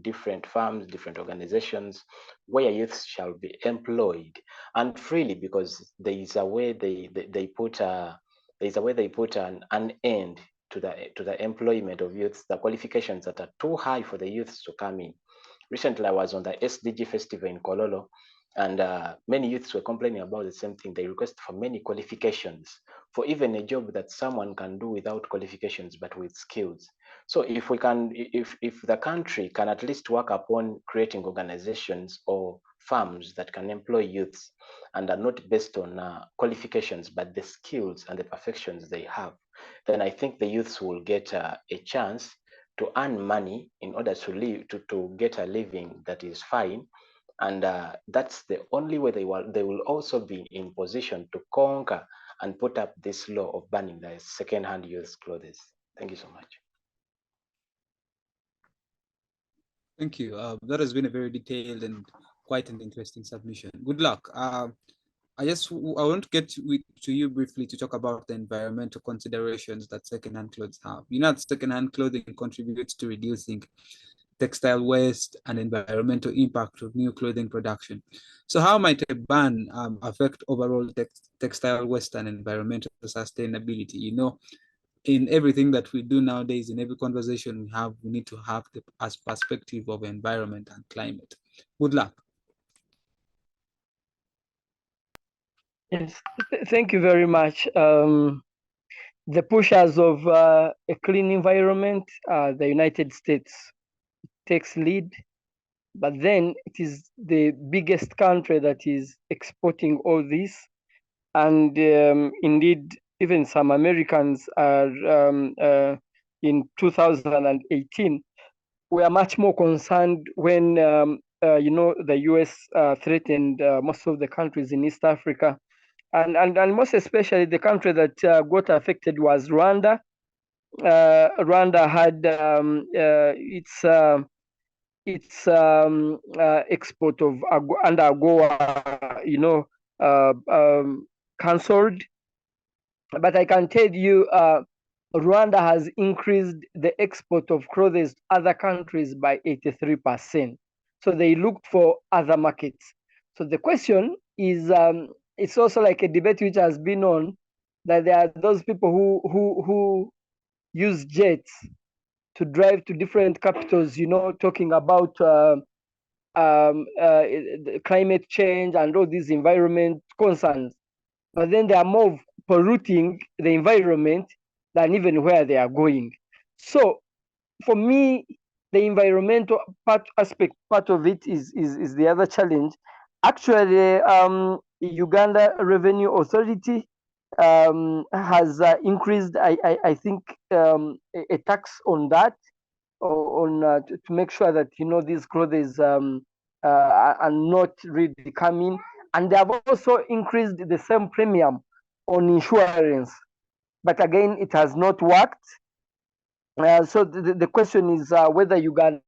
different farms, different organizations where youth shall be employed and freely, because there is a way they put an end to the employment of youths, the qualifications that are too high for the youths to come in. Recently, I was on the SDG festival in Kololo, and many youths were complaining about the same thing. They request for many qualifications for even a job that someone can do without qualifications, but with skills. So if we can, if the country can at least work upon creating organizations or firms that can employ youths and are not based on qualifications, but the skills and the perfections they have, then I think the youths will get a chance to earn money in order to live, to get a living that is fine. And that's the only way they will also be in position to conquer and put up this law of banning the second-hand used clothes. Thank you so much. Thank you. That has been a very detailed and quite an interesting submission. Good luck. I want to get to you briefly to talk about the environmental considerations that second-hand clothes have. You know, second-hand clothing contributes to reducing textile waste and environmental impact of new clothing production. So how might a ban affect overall textile waste and environmental sustainability? You know, in everything that we do nowadays, in every conversation we have, we need to have the perspective of environment and climate. Good luck. Yes, thank you very much. The pushers of a clean environment, the United States takes lead, but then it is the biggest country that is exporting all this. And indeed, even some Americans are in 2018, we are much more concerned when, you know, the US threatened most of the countries in East Africa. And most especially the country that got affected was Rwanda. Rwanda had its export of under AGOA, you know, cancelled. But I can tell you, Rwanda has increased the export of clothes to other countries by 83%. So they looked for other markets. So the question is, it's also like a debate which has been on, that there are those people who use jets to drive to different capitals, you know, talking about climate change and all these environment concerns. But then they are more polluting the environment than even where they are going. So for me, the environmental part of it is the other challenge. Actually, Uganda Revenue Authority has increased, I think, a tax on that, to make sure that, you know, these clothes are not really coming. And they have also increased the same premium on insurance. But again, it has not worked. So the question is whether Uganda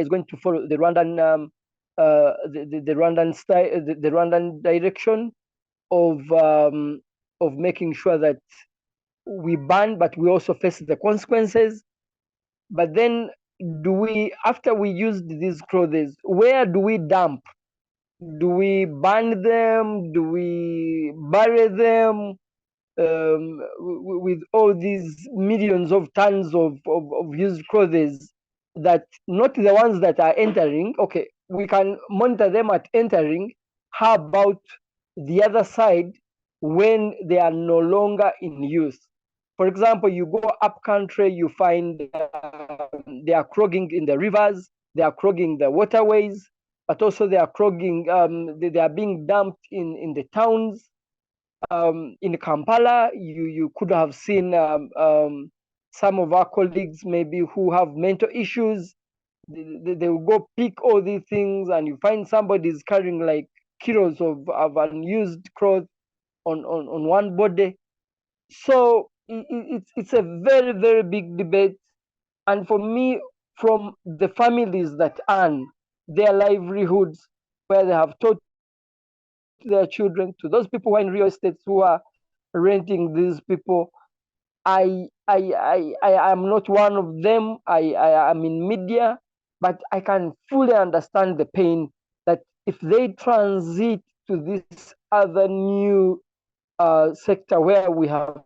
is going to follow the Rwandan the Rwandan style, the Rwandan direction of making sure that we ban, but we also face the consequences. But then, do we, after we used these clothes, where do we dump? Do we burn them? Do we bury them? With all these millions of tons of used clothes, that not the ones that are entering. Okay, we can monitor them at entering, How about the other side when they are no longer in use? For example, you go up country, you find they are clogging in the rivers, they are clogging the waterways, but also they are clogging, they are being dumped in the towns. In Kampala, you could have seen some of our colleagues maybe who have mental issues. They will go pick all these things, and you find somebody is carrying like kilos of unused clothes on one body. So it's a very, very big debate. And for me, from the families that earn their livelihoods, where they have taught their children, to those people who are in real estates who are renting these people, I am not one of them. I am in media, but I can fully understand the pain that if they transit to this other new sector where we have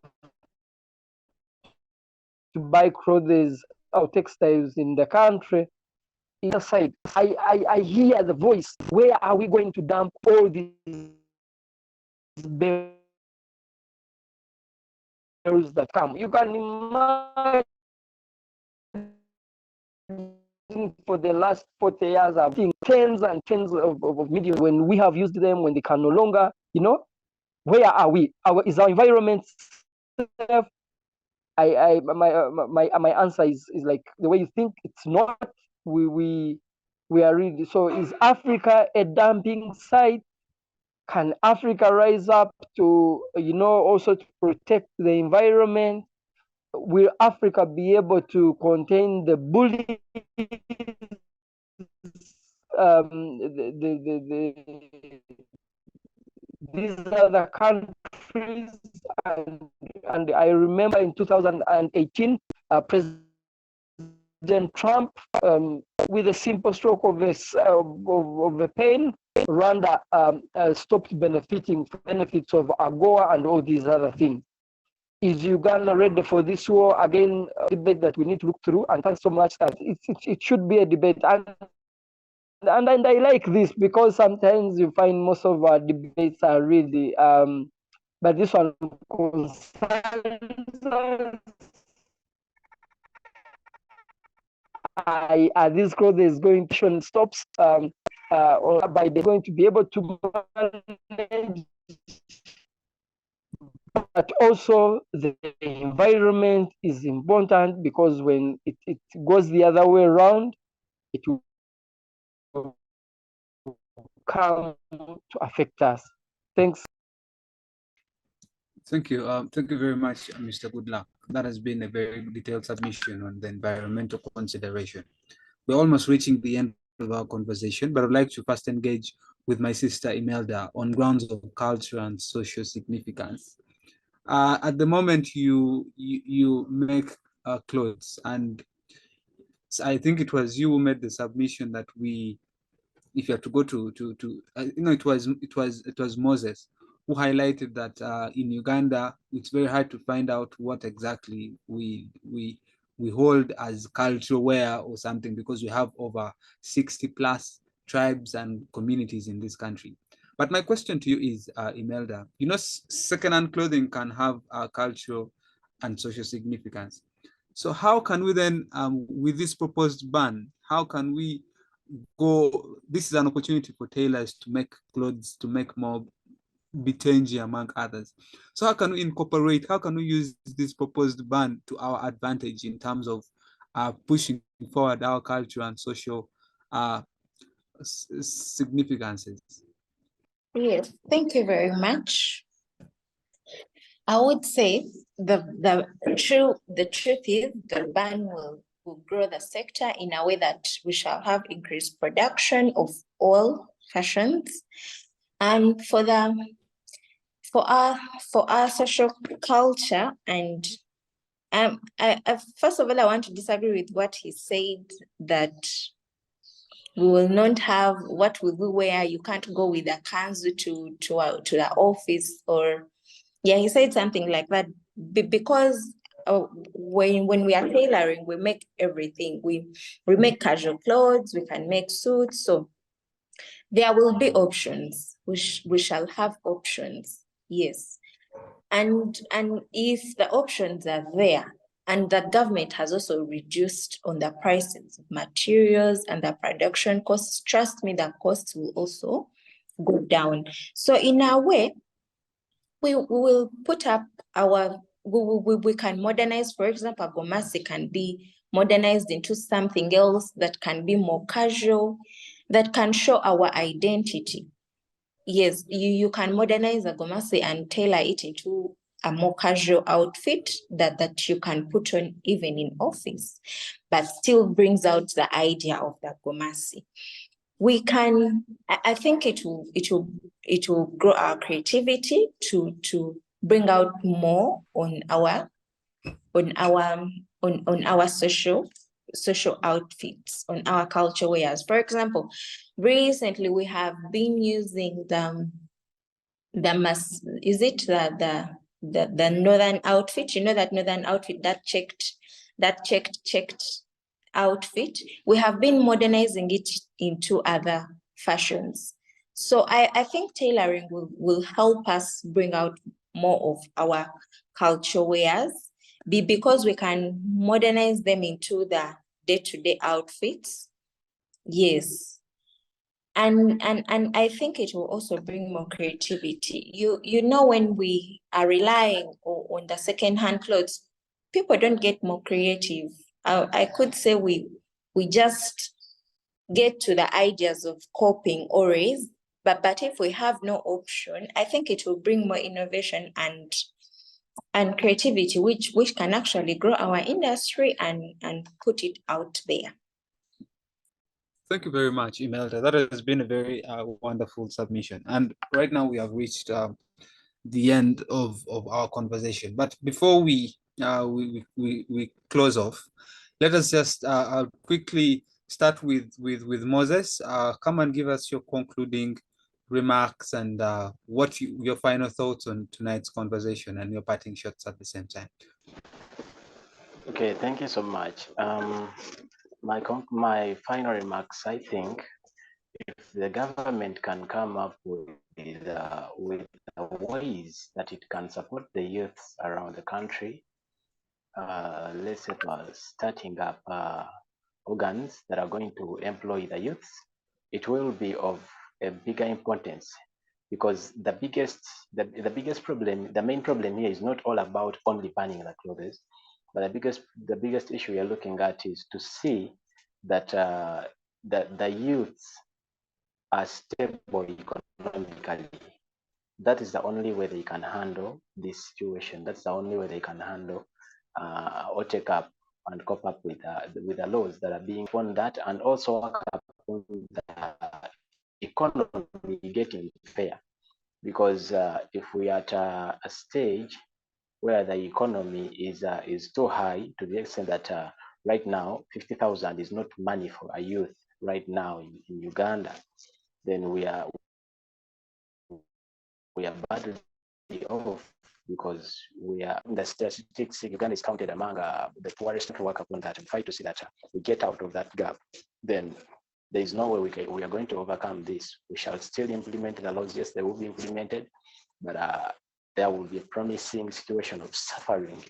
to buy clothes or textiles in the country, inside, I hear the voice. Where are we going to dump all these bills that come? You can imagine for the last 40 years, I've seen tens and tens of millions. When we have used them, when they can no longer, where are we? Is our environment safe? My answer is like the way you think. It's not. We are really. So is Africa a dumping site? Can Africa rise up to also to protect the environment? Will Africa be able to contain the bullies? These other countries, and I remember in 2018, President Trump, with a simple stroke of a pen, Rwanda stopped benefiting from benefits of AGOA and all these other things. Is Uganda ready for this war? Again, a debate that we need to look through. And thanks so much. That it should be a debate. And I like this because sometimes you find most of our debates are really, but this one concerns us. Are these clothes going to stops, or by they're going to be able to manage? But also the environment is important, because when it goes the other way around, it will come to affect us. Thanks. Thank you. Thank you very much, Mr. GoodLuck. That has been a very detailed submission on the environmental consideration. We're almost reaching the end of our conversation, but I'd like to first engage with my sister Imelda on grounds of culture and social significance. At the moment, you make clothes, and I think it was you who made the submission that if you have to go it was Moses who highlighted that in Uganda it's very hard to find out what exactly we hold as cultural wear or something, because we have over 60 plus tribes and communities in this country. But my question to you is, Imelda, secondhand clothing can have cultural and social significance. So how can we then, with this proposed ban, how can we go? This is an opportunity for tailors to make clothes, to make more Bitenji among others. So how can we incorporate, how can we use this proposed ban to our advantage in terms of pushing forward our culture and social significances? Yes, thank you very much. I would say the truth is the ban will grow the sector in a way that we shall have increased production of all fashions. And for our social culture, and first of all, I want to disagree with what he said, that we will not have, what will we wear? You can't go with a kanzu to the office, or yeah, he said something like that, because when we are tailoring, we make everything. We make casual clothes, we can make suits. So There will be options. We shall have options, yes. And if the options are there, and the government has also reduced on the prices of materials and the production costs, trust me, the costs will also go down. So in a way, we will put up our, we can modernize. For example, Gomasi can be modernized into something else that can be more casual, that can show our identity. Yes, you can modernize a Gomasi and tailor it into a more casual outfit that you can put on even in office, but still brings out the idea of the Gomasi. We can, I think it will grow our creativity to bring out more on our social outfits, on our culture wears. For example, recently we have been using the northern outfit. You know that northern outfit, that checked outfit. We have been modernizing it into other fashions. So I think tailoring will help us bring out more of our culture wears, because we can modernize them into the day-to-day outfits. Yes. And I think it will also bring more creativity. You know, when we are relying on the second-hand clothes, people don't get more creative. I could say we just get to the ideas of copying always, but if we have no option, I think it will bring more innovation and creativity, which can actually grow our industry and put it out there. Thank you very much, Imelda. That has been a very wonderful submission. And right now we have reached the end of our conversation. But before we close off, let us just quickly start with Moses. Come and give us your concluding remarks and your final thoughts on tonight's conversation and your parting shots at the same time. Okay, thank you so much. My final remarks, I think, if the government can come up with ways that it can support the youths around the country, let's say starting up organs that are going to employ the youths, it will be of a bigger importance, because the biggest problem, the main problem here is not all about only banning the clothes, but the biggest issue we are looking at is to see that the youths are stable economically. That is the only way they can handle this situation. That's the only way they can handle or take up and cope up with the laws that are being on that, and also work up on the economy getting fair. Because if we are at a stage where the economy is too high, to the extent that right now 50,000 is not money for a youth right now in Uganda, then we are badly off, because we are in the statistics. Uganda is counted among the poorest. To work upon that and try to see that we get out of that gap. Then there is no way we are going to overcome this. We shall still implement the laws. Yes, they will be implemented, but there will be a promising situation of suffering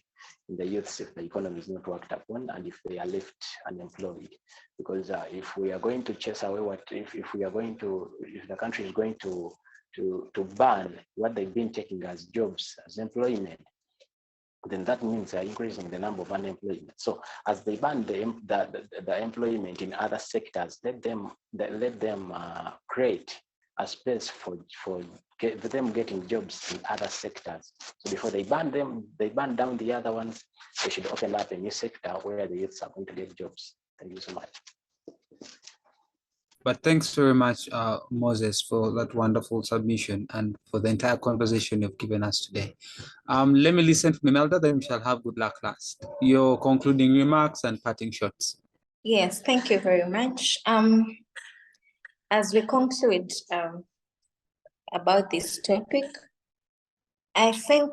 in the youths if the economy is not worked upon and if they are left unemployed. Because if we are going to chase away if the country is going to ban what they've been taking as jobs, as employment, then that means they're increasing the number of unemployment. So as they ban the employment in other sectors, let them create a space for them getting jobs in other sectors. So before they ban down the other ones, they should open up a new sector where the youths are going to get jobs. Thank you so much. But thanks very much, Moses, for that wonderful submission and for the entire conversation you've given us today. Let me listen from Imelda, then we shall have good luck last. Your concluding remarks and parting shots. Yes, thank you very much. As we conclude about this topic, I think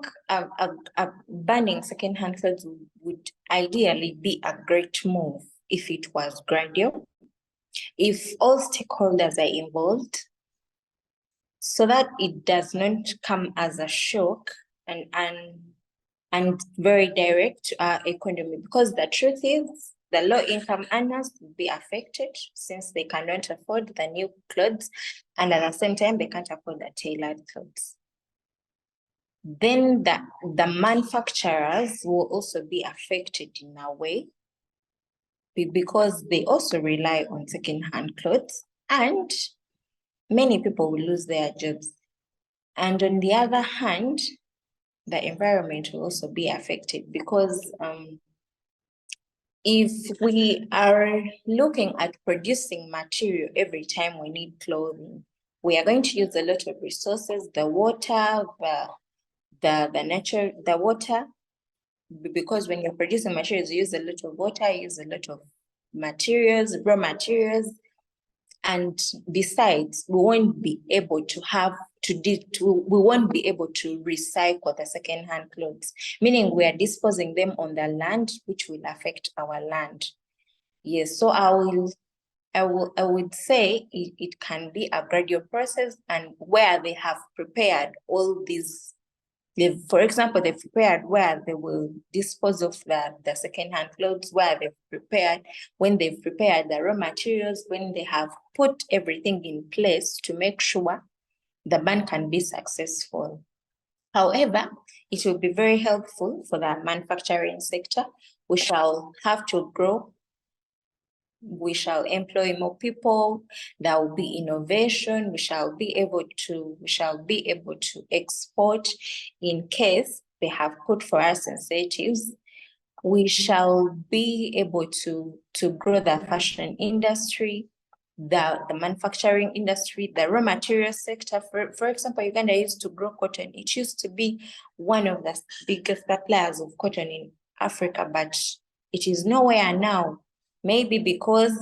banning second-hand clothes would ideally be a great move if it was gradual. if all stakeholders are involved, so that it does not come as a shock and very direct to our economy, because the truth is the low-income earners will be affected since they cannot afford the new clothes, and at the same time they can't afford the tailored clothes. Then the manufacturers will also be affected in a way because they also rely on second-hand clothes, and many people will lose their jobs. And on the other hand, the environment will also be affected because if we are looking at producing material every time we need clothing, we are going to use a lot of resources, the water, the nature, the water, because when you're producing materials, you use a lot of water, you use a lot of materials, raw materials. And besides, we won't be able to recycle the second-hand clothes, meaning we are disposing them on the land, which will affect our land. Yes, so I would say it can be a gradual process, and where they have prepared all these, for example, they've prepared where they will dispose of the second-hand clothes, when they've prepared the raw materials, when they have put everything in place to make sure the ban can be successful. However, it will be very helpful for the manufacturing sector. We shall have to grow. We shall employ more people. There will be innovation. We shall be able to export in case they have put for us incentives. We shall be able to grow the fashion industry, the manufacturing industry, the raw material sector. For example, Uganda used to grow cotton. It used to be one of the biggest suppliers of cotton in Africa, but it is nowhere now. Maybe because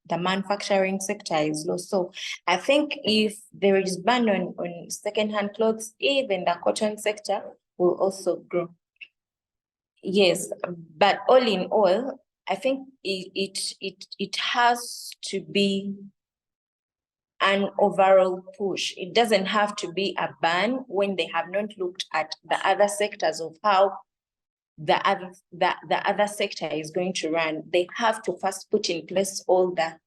the manufacturing sector is low. So I think if there is ban on second-hand clothes, even the cotton sector will also grow. Yes, but all in all, I think it has to be an overall push. It doesn't have to be a ban when they have not looked at the other sectors of how the other sector is going to run. They have to first put in place all the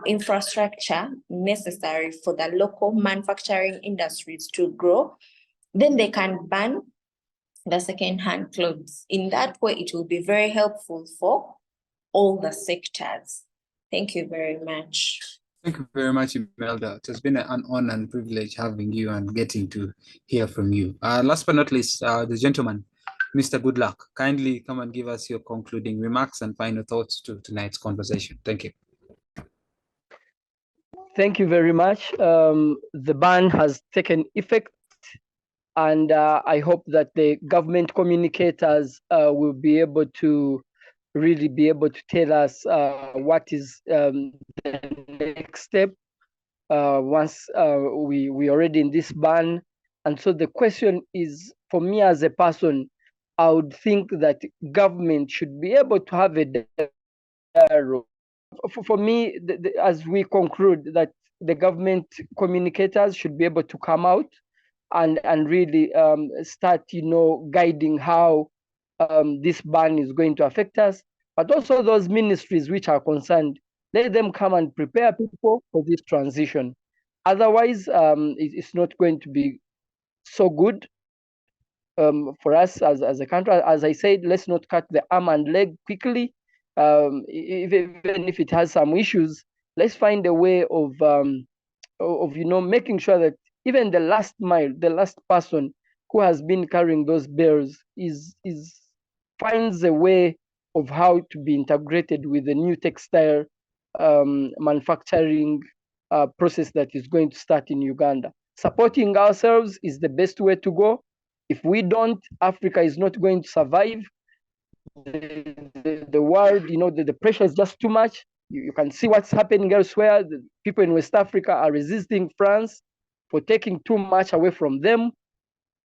infrastructure necessary for the local manufacturing industries to grow. Then they can ban the second-hand clothes. In that way, it will be very helpful for all the sectors. Thank you very much. Thank you very much, Imelda. It has been an honor and privilege having you and getting to hear from you. Last but not least, the gentleman, Mr. GoodLuck, kindly come and give us your concluding remarks and final thoughts to tonight's conversation. Thank you. Thank you very much. The ban has taken effect, and I hope that the government communicators will be able to really be able to tell us what is the next step once we already in this ban. And so the question is, for me as a person, I would think that government should be able to have a dialogue. For me, as we conclude, that the government communicators should be able to come out and really start, guiding how this ban is going to affect us, but also those ministries which are concerned, let them come and prepare people for this transition. Otherwise, it's not going to be so good for us as a country. As I said, let's not cut the arm and leg quickly. Even if it has some issues, let's find a way of making sure that even the last mile, the last person who has been carrying those bales finds a way of how to be integrated with the new textile manufacturing process that is going to start in Uganda. Supporting ourselves is the best way to go. If we don't, Africa is not going to survive. The world, the pressure is just too much. You can see what's happening elsewhere. The people in West Africa are resisting France for taking too much away from them.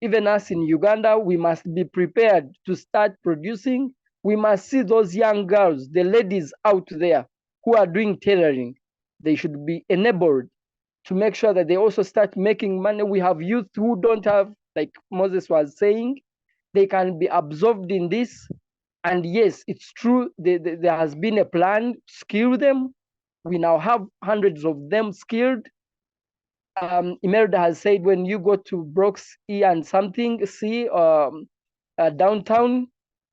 Even us in Uganda, we must be prepared to start producing. We must see those young girls, the ladies out there who are doing tailoring. They should be enabled to make sure that they also start making money. We have youth who don't have, like Moses was saying, they can be absorbed in this. And yes, it's true, there has been a plan to skill them. We now have hundreds of them skilled. Imelda has said when you go to Bronx E and something, see downtown,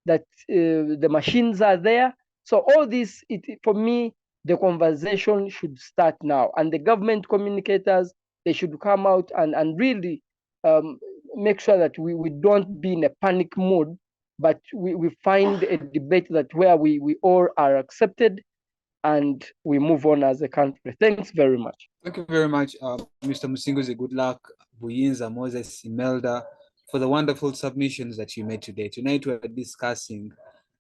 that the machines are there. So all this, for me, the conversation should start now. And the government communicators, they should come out and really make sure that we don't be in a panic mood, but we find a debate that where we all are accepted and we move on as a country. Thanks very much. Thank you very much, Mr. Musinguzi GoodLuck, Buyinza Moses, Imelda, for the wonderful submissions that you made today. Tonight we're discussing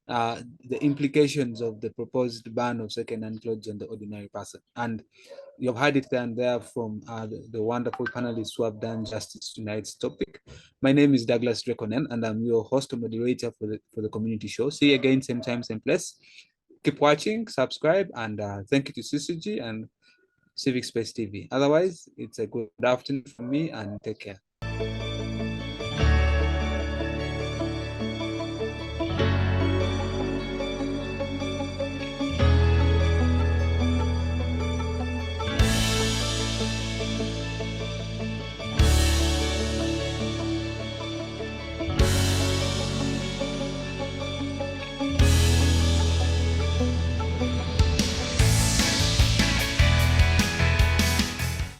the implications of the proposed ban of second-hand clothes on the ordinary person. And you've heard it there and there from the wonderful panelists who have done justice to tonight's topic. My name is Douglas Drake, and I'm your host and moderator for the community show. See you again, same time, same place. Keep watching, subscribe, and thank you to CCG and Civic Space TV. Otherwise, it's a good afternoon from me, and take care.